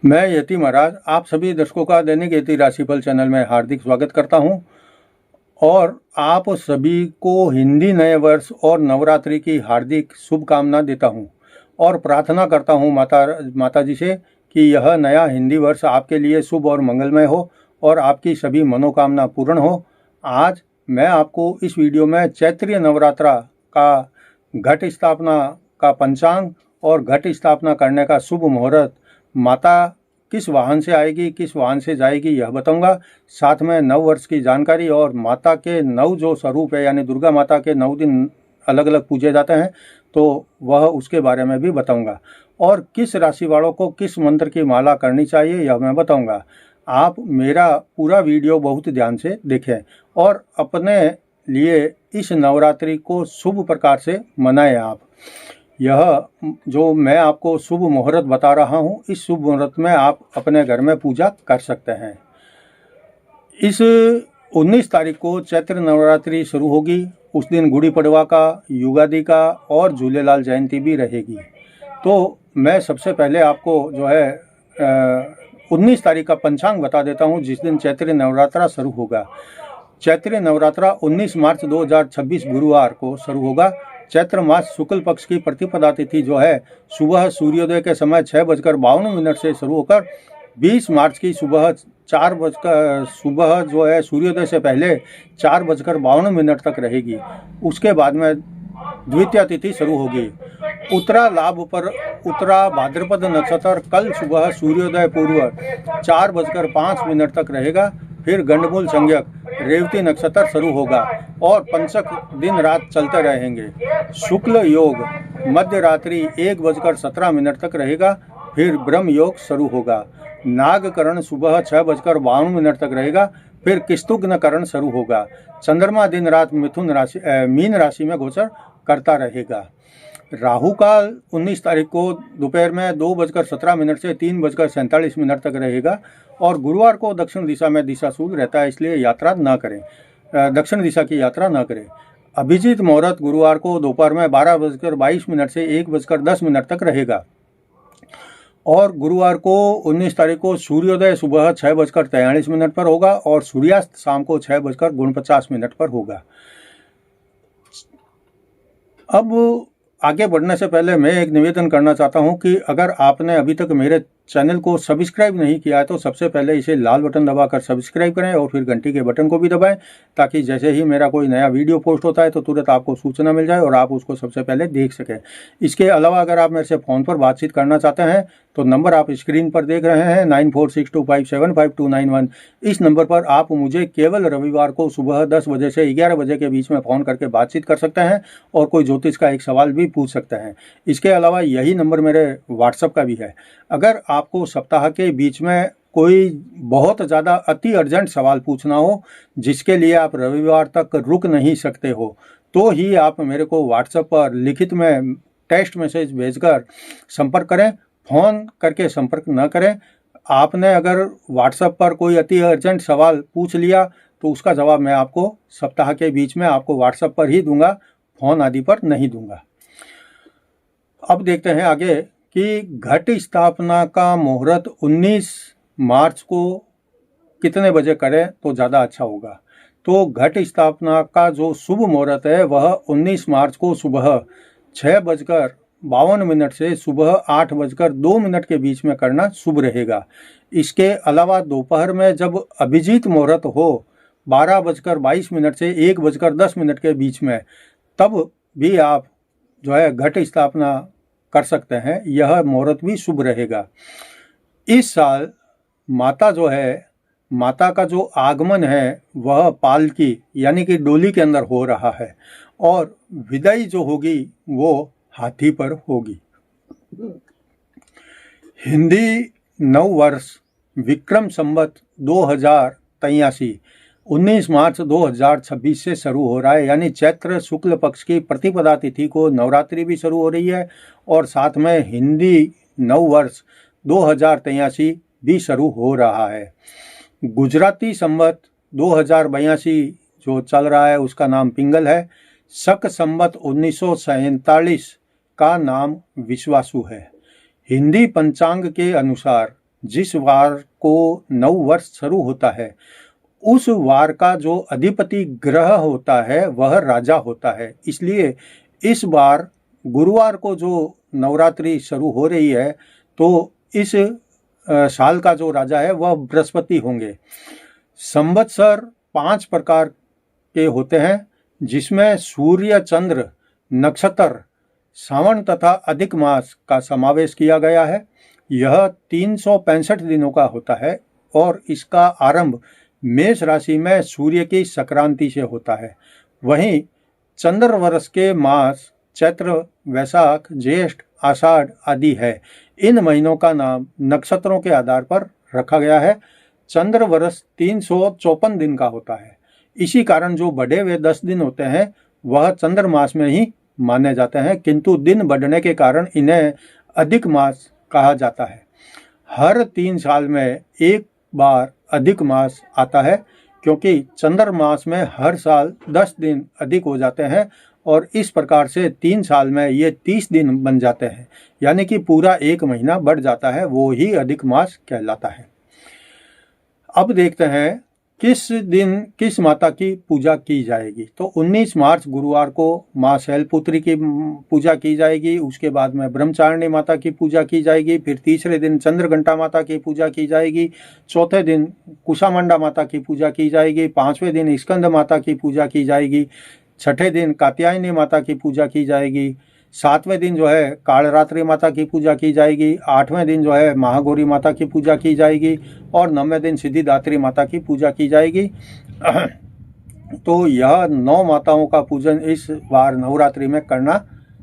मैं यति महाराज आप सभी दर्शकों का दैनिक यति राशिफल चैनल में हार्दिक स्वागत करता हूं और आप सभी को हिंदी नए वर्ष और नवरात्रि की हार्दिक शुभकामना देता हूं और प्रार्थना करता हूं माता जी से कि यह नया हिंदी वर्ष आपके लिए शुभ और मंगलमय हो और आपकी सभी मनोकामना पूर्ण हो। आज मैं आपको इस वीडियो में चैत्रीय नवरात्रा का घट स्थापना का पंचांग और घट स्थापना करने का शुभ मुहूर्त, माता किस वाहन से आएगी किस वाहन से जाएगी यह बताऊंगा। साथ में नव वर्ष की जानकारी और माता के 9 जो स्वरूप है यानी दुर्गा माता के 9 दिन अलग अलग पूजे जाते हैं तो वह उसके बारे में भी बताऊंगा और किस राशि वालों को किस मंत्र की माला करनी चाहिए यह मैं बताऊंगा। आप मेरा पूरा वीडियो बहुत ध्यान से देखें और अपने लिए इस नवरात्रि को शुभ प्रकार से मनाएं। आप यह जो मैं आपको शुभ मुहूर्त बता रहा हूँ, इस शुभ मुहूर्त में आप अपने घर में पूजा कर सकते हैं। इस 19 तारीख को चैत्र नवरात्रि शुरू होगी। उस दिन गुड़ी पड़वा का, युगादि का और झूलेलाल जयंती भी रहेगी। तो मैं सबसे पहले आपको जो है 19 तारीख का पंचांग बता देता हूँ, जिस दिन चैत्र नवरात्रा शुरू होगा। चैत्र नवरात्रा 19 मार्च 2026 गुरुवार को शुरू होगा। चैत्र मास शुक्ल पक्ष की प्रतिपदा तिथि जो है सुबह सूर्योदय के समय 6:52 से शुरू होकर 20 मार्च की सुबह जो है सूर्योदय से पहले 4:52 तक रहेगी। उसके बाद में द्वितीय तिथि शुरू होगी। उत्तरा लाभ पर उत्तरा भाद्रपद नक्षत्र कल सुबह सूर्योदय पूर्व 4:05 तक रहेगा। फिर गंडमूल संज्ञक रेवती नक्षत्र शुरू होगा और पंचक दिन रात चलते रहेंगे। शुक्ल योग मध्य रात्रि 1:17 तक रहेगा। फिर ब्रह्म योग शुरू होगा। नागकरण सुबह 6:52 तक रहेगा। फिर किस्तुग्न करण शुरू होगा। चंद्रमा दिन रात मीन राशि में गोचर करता रहेगा। राहु काल 19 तारीख को दोपहर में 2:17 से 3:47 तक रहेगा और गुरुवार को दक्षिण दिशा में दिशाशूल रहता है, इसलिए यात्रा ना करें, दक्षिण दिशा की यात्रा ना करें। अभिजीत मुहूर्त गुरुवार को दोपहर में 12:22 से 1:10 तक रहेगा और गुरुवार को 19 तारीख को सूर्योदय सुबह 6:43 पर होगा और सूर्यास्त शाम को 6:49 पर होगा। अब आगे बढ़ने से पहले मैं एक निवेदन करना चाहता हूं कि अगर आपने अभी तक मेरे चैनल को सब्सक्राइब नहीं किया है तो सबसे पहले इसे लाल बटन दबाकर सब्सक्राइब करें और फिर घंटी के बटन को भी दबाएं, ताकि जैसे ही मेरा कोई नया वीडियो पोस्ट होता है तो तुरंत आपको सूचना मिल जाए और आप उसको सबसे पहले देख सकें। इसके अलावा अगर आप मेरे से फ़ोन पर बातचीत करना चाहते हैं तो नंबर आप स्क्रीन पर देख रहे हैं 9462575291। इस नंबर पर आप मुझे केवल रविवार को सुबह 10 बजे से 11 बजे के बीच में फ़ोन करके बातचीत कर सकते हैं और कोई ज्योतिष का एक सवाल भी पूछ सकते हैं। इसके अलावा यही नंबर मेरे व्हाट्सएप का भी है। अगर आपको सप्ताह के बीच में कोई बहुत ज़्यादा अति अर्जेंट सवाल पूछना हो जिसके लिए आप रविवार तक रुक नहीं सकते हो तो ही आप मेरे को व्हाट्सएप पर लिखित में टेक्स्ट मैसेज भेजकर संपर्क करें। फ़ोन करके संपर्क न करें। आपने अगर व्हाट्सएप पर कोई अति अर्जेंट सवाल पूछ लिया तो उसका जवाब मैं आपको सप्ताह के बीच में आपको व्हाट्सएप पर ही दूंगा, फ़ोन आदि पर नहीं दूंगा। अब देखते हैं आगे कि घट स्थापना का मुहूर्त 19 मार्च को कितने बजे करें तो ज़्यादा अच्छा होगा। तो घट स्थापना का जो शुभ मुहूर्त है वह 19 मार्च को सुबह 6:52 से सुबह 8:02 के बीच में करना शुभ रहेगा। इसके अलावा दोपहर में जब अभिजीत मुहूर्त हो 12:22 से 1:10 के बीच में, तब भी आप जो है घट स्थापना कर सकते हैं। यह मुहूर्त भी शुभ रहेगा। इस साल माता का जो आगमन है वह पालकी यानी कि डोली के अंदर हो रहा है और विदाई जो होगी वो हाथी पर होगी। हिंदी नव वर्ष विक्रम संवत 2083 19 मार्च 2026 से शुरू हो रहा है, यानी चैत्र शुक्ल पक्ष की प्रतिपदा तिथि को नवरात्रि भी शुरू हो रही है और साथ में हिंदी नव वर्ष 2083 भी शुरू हो रहा है। गुजराती संवत 2082 जो चल रहा है उसका नाम पिंगल है। शक संवत 1947 का नाम विश्वासु है। हिंदी पंचांग के अनुसार जिस वार को नव वर्ष शुरू होता है, उस वार का जो अधिपति ग्रह होता है वह राजा होता है। इसलिए इस बार गुरुवार को जो नवरात्रि शुरू हो रही है, तो इस साल का जो राजा है वह बृहस्पति होंगे। संवत्सर 5 प्रकार के होते हैं, जिसमें सूर्य, चंद्र, नक्षत्र, श्रावण तथा अधिक मास का समावेश किया गया है। यह 365 दिनों का होता है और इसका आरंभ मेष राशि में सूर्य की संक्रांति से होता है। वहीं चंद्र वर्ष के मास चैत्र, वैशाख, ज्येष्ठ, आषाढ़ आदि है। इन महीनों का नाम नक्षत्रों के आधार पर रखा गया है। चंद्र वर्ष 354 दिन का होता है। इसी कारण जो बढ़े हुए 10 दिन होते हैं वह चंद्र मास में ही माने जाते हैं, किंतु दिन बढ़ने के कारण इन्हें अधिक मास कहा जाता है। हर 3 साल में एक बार अधिक मास आता है, क्योंकि चंद्र मास में हर साल 10 दिन अधिक हो जाते हैं और इस प्रकार से 3 साल में ये 30 दिन बन जाते हैं, यानी कि पूरा एक महीना बढ़ जाता है, वो ही अधिक मास कहलाता है। अब देखते हैं किस दिन किस माता की पूजा की जाएगी। तो 19 मार्च गुरुवार को माँ शैलपुत्री की पूजा की जाएगी। उसके बाद में ब्रह्मचारिणी माता की पूजा की जाएगी। फिर तीसरे दिन चंद्रघंटा माता की पूजा की जाएगी। चौथे दिन कुशामंडा माता की पूजा की जाएगी। 5वें दिन स्कंद माता की पूजा की जाएगी। छठे दिन कात्यायनी माता की पूजा की जाएगी। 7वें दिन जो है कालरात्रि माता की पूजा की जाएगी। 8वें दिन जो है महागौरी माता की पूजा की जाएगी और 9वें दिन सिद्धिदात्री माता की पूजा की जाएगी। तो यह 9 माताओं का पूजन इस बार नवरात्रि में करना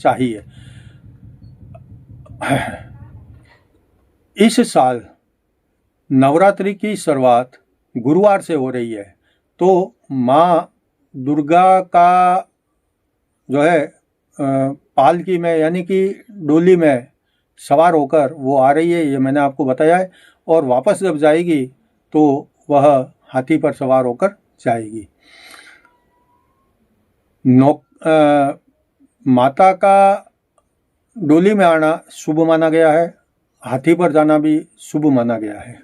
चाहिए। इस साल नवरात्रि की शुरुआत गुरुवार से हो रही है, तो माँ दुर्गा का जो है पालकी में यानी कि डोली में सवार होकर वो आ रही है, ये मैंने आपको बताया है। और वापस जब जाएगी तो वह हाथी पर सवार होकर जाएगी। माता का डोली में आना शुभ माना गया है, हाथी पर जाना भी शुभ माना गया है।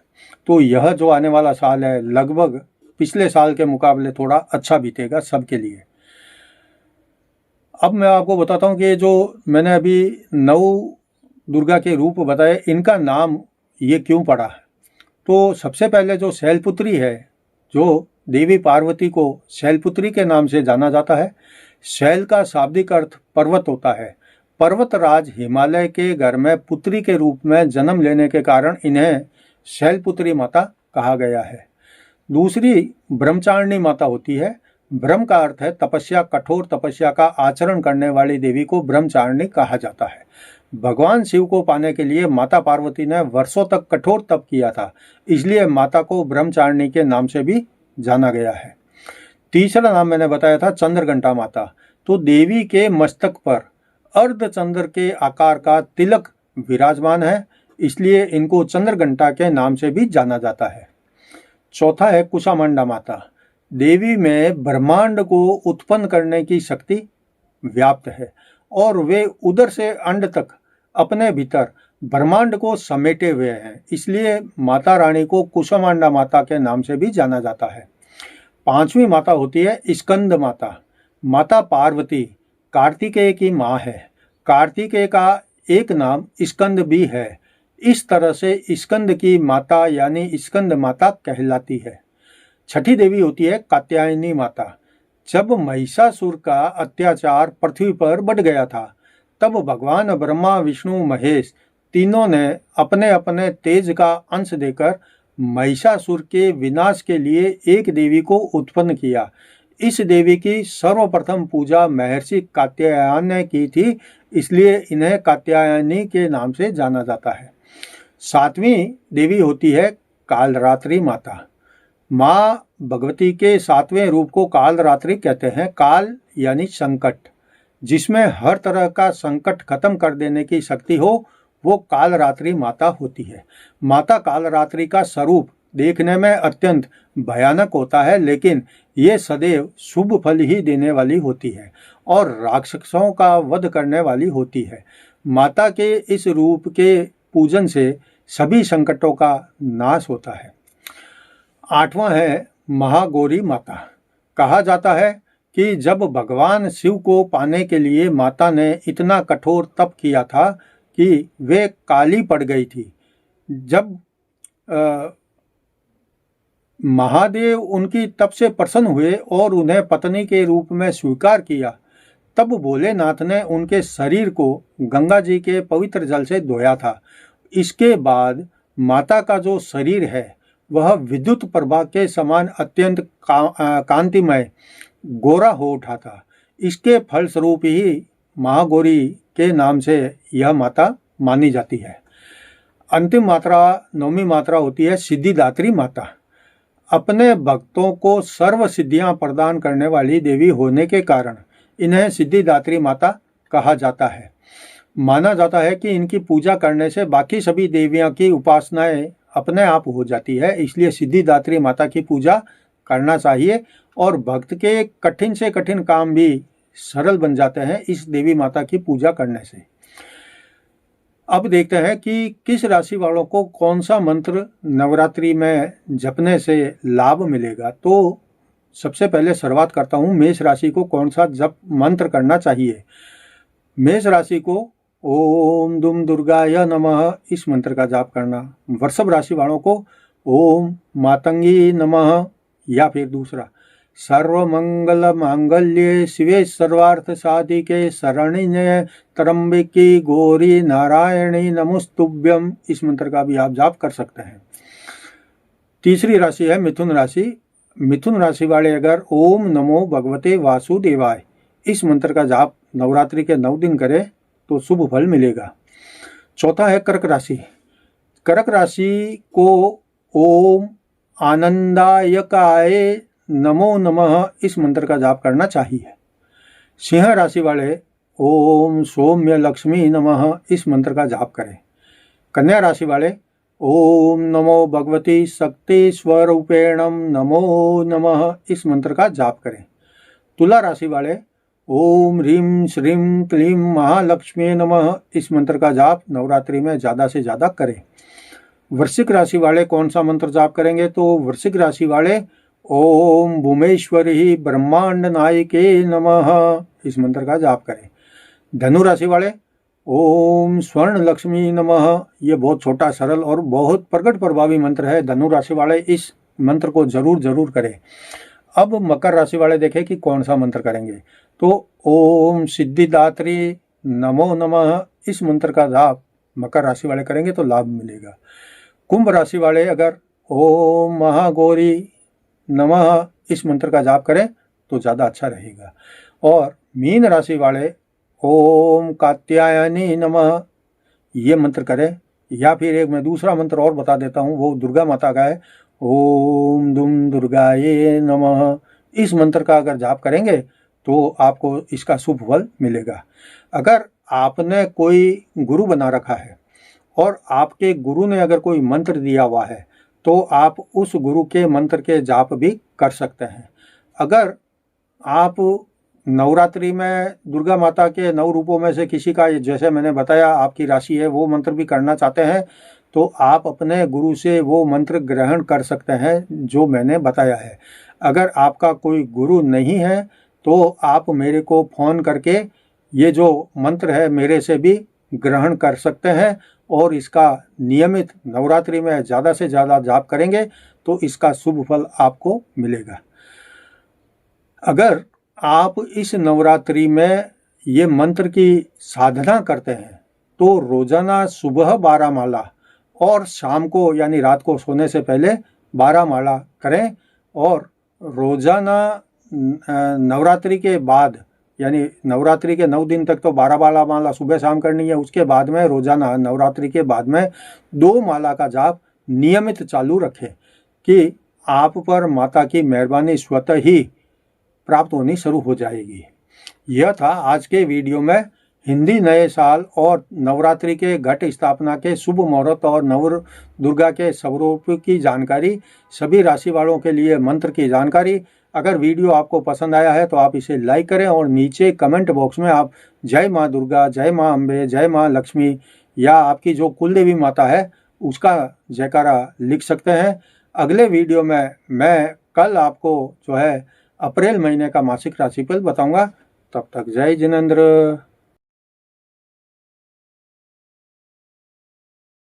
तो यह जो आने वाला साल है लगभग पिछले साल के मुकाबले थोड़ा अच्छा बीतेगा सबके लिए। अब मैं आपको बताता हूँ कि जो मैंने अभी 9 दुर्गा के रूप बताए, इनका नाम ये क्यों पड़ा है। तो सबसे पहले जो शैलपुत्री है, जो देवी पार्वती को शैलपुत्री के नाम से जाना जाता है। शैल का शाब्दिक अर्थ पर्वत होता है। पर्वतराज हिमालय के घर में पुत्री के रूप में जन्म लेने के कारण इन्हें शैलपुत्री माता कहा गया है। दूसरी ब्रह्मचारिणी माता होती है। ब्रह्म का अर्थ है तपस्या, कठोर तपस्या का आचरण करने वाली देवी को ब्रह्मचारिणी कहा जाता है। भगवान शिव को पाने के लिए माता पार्वती ने वर्षों तक कठोर तप किया था, इसलिए माता को ब्रह्मचारिणी के नाम से भी जाना गया है। तीसरा नाम मैंने बताया था चंद्रघंटा माता। तो देवी के मस्तक पर अर्धचंद्र के आकार का तिलक विराजमान है, इसलिए इनको चंद्रघंटा के नाम से भी जाना जाता है। चौथा है कुशामंडा माता। देवी में ब्रह्मांड को उत्पन्न करने की शक्ति व्याप्त है और वे उदर से अंड तक अपने भीतर ब्रह्मांड को समेटे हुए हैं, इसलिए माता रानी को कुशामंडा माता के नाम से भी जाना जाता है। 5वीं माता होती है स्कंद माता। माता पार्वती कार्तिकेय की माँ है। कार्तिकेय का एक नाम स्कंद भी है। इस तरह से स्कंद की माता यानी स्कंद माता कहलाती है। छठी देवी होती है कात्यायनी माता। जब महिषासुर का अत्याचार पृथ्वी पर बढ़ गया था, तब भगवान ब्रह्मा, विष्णु, महेश तीनों ने अपने अपने तेज का अंश देकर महिषासुर के विनाश के लिए एक देवी को उत्पन्न किया। इस देवी की सर्वप्रथम पूजा महर्षि कात्यायन ने की थी, इसलिए इन्हें कात्यायनी के नाम से जाना जाता है। 7वीं देवी होती है कालरात्रि माता। माँ भगवती के 7वें रूप को कालरात्रि कहते हैं। काल यानी संकट, जिसमें हर तरह का संकट खत्म कर देने की शक्ति हो, वो कालरात्रि माता होती है। माता कालरात्रि का स्वरूप देखने में अत्यंत भयानक होता है, लेकिन ये सदैव शुभ फल ही देने वाली होती है और राक्षसों का वध करने वाली होती है। माता के इस रूप के पूजन से सभी संकटों का नाश होता है। 8वां है महागौरी माता। कहा जाता है कि जब भगवान शिव को पाने के लिए माता ने इतना कठोर तप किया था कि वे काली पड़ गई थी। जब महादेव उनकी तप से प्रसन्न हुए और उन्हें पत्नी के रूप में स्वीकार किया, तब भोलेनाथ ने उनके शरीर को गंगा जी के पवित्र जल से धोया था। इसके बाद माता का जो शरीर है वह विद्युत प्रभा के समान अत्यंत कांतिमय गोरा हो उठा था। इसके फलस्वरूप ही महागौरी के नाम से यह माता मानी जाती है। अंतिम मात्रा 9वीं मात्रा होती है सिद्धिदात्री माता। अपने भक्तों को सर्व सिद्धियां प्रदान करने वाली देवी होने के कारण इन्हें सिद्धिदात्री माता कहा जाता है। माना जाता है कि इनकी पूजा करने से बाकी सभी देवियों की उपासनाएं अपने आप हो जाती है, इसलिए सिद्धिदात्री माता की पूजा करना चाहिए और भक्त के कठिन से कठिन काम भी सरल बन जाते हैं इस देवी माता की पूजा करने से। अब देखते हैं कि किस राशि वालों को कौन सा मंत्र नवरात्रि में जपने से लाभ मिलेगा। तो सबसे पहले शुरुआत करता हूँ मेष राशि को कौन सा जप मंत्र करना चाहिए। मेष राशि को ओम दुम दुर्गाय नमः इस मंत्र का जाप करना। वृषभ राशि वालों को ओम मातंगी नमः या फिर दूसरा सर्वमंगल मांगल्ये शिवे सर्वार्थ साधिके शरण्ये त्र्यंबके गौरी नारायणी नमोस्तुभ्यम इस मंत्र का भी आप जाप कर सकते हैं। तीसरी राशि है मिथुन राशि। मिथुन राशि वाले अगर ओम नमो भगवते वासुदेवाय इस मंत्र का जाप नवरात्रि के 9 दिन करें तो शुभ फल मिलेगा। चौथा है कर्क राशि। कर्क राशि को ओम आनंदायकाय नमो नमः इस मंत्र का जाप करना चाहिए। सिंह राशि वाले ओम सौम्य लक्ष्मी नमः इस मंत्र का जाप करें। कन्या राशि वाले ओम नमो भगवती शक्ति स्वरूपेणम नमो नमः इस मंत्र का जाप करें। तुला राशि वाले ओम ह्रीं श्रीं क्लीं महालक्ष्मी नमः इस मंत्र का जाप नवरात्रि में ज़्यादा से ज़्यादा करें। वृश्चिक राशि वाले कौन सा मंत्र जाप करेंगे तो वृश्चिक राशि वाले ओम भूमेश्वरी ब्रह्मांड नायके नमः इस मंत्र का जाप करें। धनु राशि वाले ओम स्वर्ण लक्ष्मी नमः ये बहुत छोटा सरल और बहुत प्रकट प्रभावी मंत्र है। धनु राशि वाले इस मंत्र को जरूर करें। अब मकर राशि वाले देखें कि कौन सा मंत्र करेंगे तो ओम सिद्धिदात्री नमो नमः इस मंत्र का जाप मकर राशि वाले करेंगे तो लाभ मिलेगा। कुंभ राशि वाले अगर ओम महागौरी नमः इस मंत्र का जाप करें तो ज़्यादा अच्छा रहेगा। और मीन राशि वाले ओम कात्यायनी नमः ये मंत्र करें। या फिर एक मैं दूसरा मंत्र और बता देता हूँ, वो दुर्गा माता का है ओम दुम दुर्गाये नमः इस मंत्र का अगर जाप करेंगे तो आपको इसका शुभ फल मिलेगा। अगर आपने कोई गुरु बना रखा है और आपके गुरु ने अगर कोई मंत्र दिया हुआ है तो आप उस गुरु के मंत्र के जाप भी कर सकते हैं। अगर आप नवरात्रि में दुर्गा माता के 9 रूपों में से किसी का, जैसे मैंने बताया आपकी राशि है, वो मंत्र भी करना चाहते हैं तो आप अपने गुरु से वो मंत्र ग्रहण कर सकते हैं जो मैंने बताया है। अगर आपका कोई गुरु नहीं है तो आप मेरे को फ़ोन करके ये जो मंत्र है मेरे से भी ग्रहण कर सकते हैं और इसका नियमित नवरात्रि में ज़्यादा से ज़्यादा जाप करेंगे तो इसका शुभ फल आपको मिलेगा। अगर आप इस नवरात्रि में ये मंत्र की साधना करते हैं तो रोज़ाना सुबह 12 माला और शाम को यानी रात को सोने से पहले 12 माला करें और रोज़ाना नवरात्रि के बाद यानी नवरात्रि के 9 दिन तक तो 12 माला सुबह शाम करनी है। उसके बाद में रोज़ाना नवरात्रि के बाद में 2 माला का जाप नियमित चालू रखें कि आप पर माता की मेहरबानी स्वतः ही प्राप्त होनी शुरू हो जाएगी। यह था आज के वीडियो में हिंदी नए साल और नवरात्रि के घट स्थापना के शुभ मुहूर्त और नव दुर्गा के स्वरूप की जानकारी, सभी राशि वालों के लिए मंत्र की जानकारी। अगर वीडियो आपको पसंद आया है तो आप इसे लाइक करें और नीचे कमेंट बॉक्स में आप जय माँ दुर्गा, जय माँ अम्बे, जय माँ लक्ष्मी या आपकी जो कुलदेवी माता है उसका जयकारा लिख सकते हैं। अगले वीडियो में मैं कल आपको जो है अप्रैल महीने का मासिक राशिफल बताऊंगा। तब तक जय जिनेंद्र।